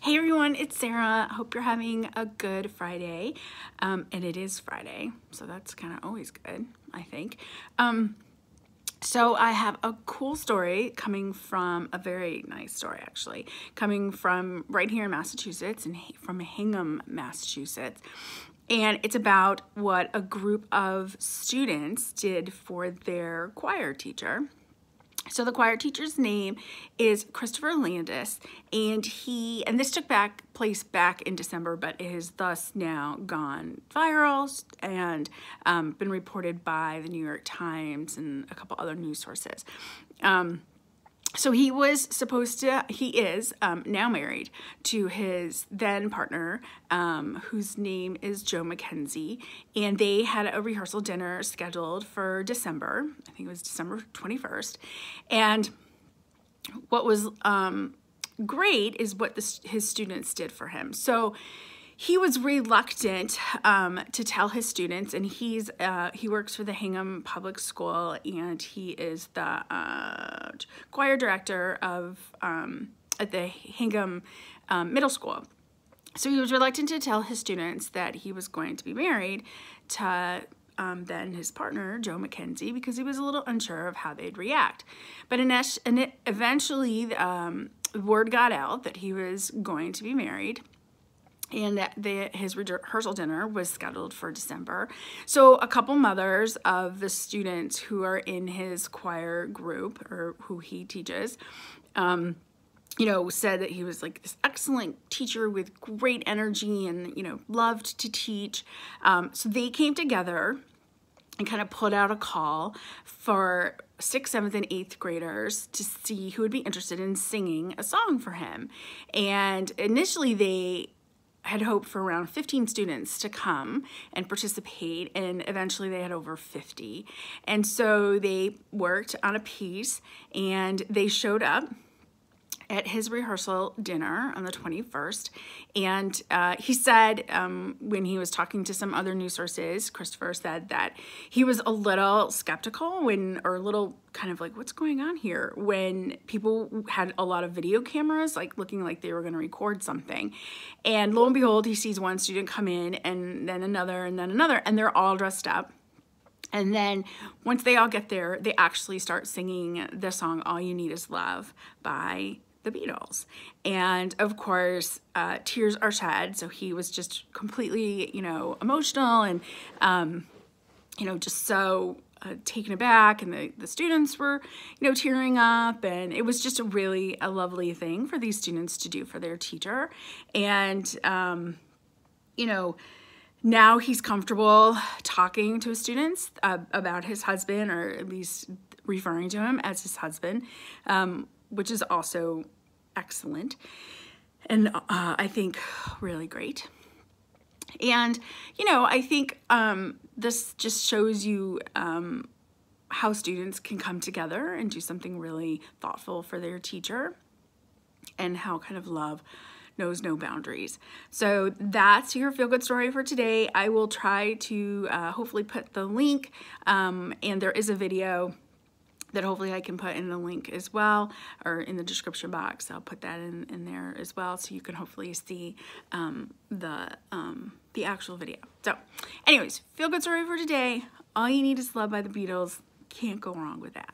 Hey everyone, it's Sarah. Hope you're having a good Friday. And it is Friday, so that's kind of always good, I think. So I have a cool story coming from, a very nice story actually, coming from right here in Massachusetts, and from Hingham, Massachusetts. And it's about what a group of students did for their choir teacher. So the choir teacher's name is Christopher Landis, and this took place back in December, but it has thus now gone viral and been reported by the New York Times and a couple other news sources. So he is now married to his then partner, whose name is Joe McKenzie, and they had a rehearsal dinner scheduled for December. I think it was December 21st. And what was great is what his students did for him. So he was reluctant to tell his students, and he works for the Hingham Public School, and he is the choir director at the Hingham Middle School. So he was reluctant to tell his students that he was going to be married to then his partner, Joe McKenzie, because he was a little unsure of how they'd react. But eventually, word got out that he was going to be married, and that his rehearsal dinner was scheduled for December. So a couple mothers of the students who are in his choir group, or who he teaches, said that he was like this excellent teacher with great energy and, loved to teach. So they came together and kind of put out a call for 6th, 7th, and 8th graders to see who would be interested in singing a song for him. And initially they had hoped for around 15 students to come and participate, and eventually they had over 50. And so they worked on a piece, and they showed up at his rehearsal dinner on the 21st, and he said, when he was talking to some other news sources, Christopher said that he was a little skeptical or a little kind of like, what's going on here, when people had a lot of video cameras, like looking like they were going to record something. And lo and behold, he sees one student come in, and then another, and they're all dressed up. And then once they all get there, they actually start singing the song "All You Need Is Love" by the Beatles. And of course, tears are shed. So he was just completely, emotional, and, just so taken aback, and the students were, tearing up, and it was just a lovely thing for these students to do for their teacher. And, now he's comfortable talking to his students about his husband, or at least referring to him as his husband, which is also excellent, and I think really great. And, I think this just shows you how students can come together and do something really thoughtful for their teacher, and how kind of love knows no boundaries. So that's your feel-good story for today. I will try to hopefully put the link, and there is a video that hopefully I can put in the link as well, or in the description box. I'll put that in there as well, so you can hopefully see the actual video. So anyways, feel-good story for today. All You Need Is Love by the Beatles. Can't go wrong with that.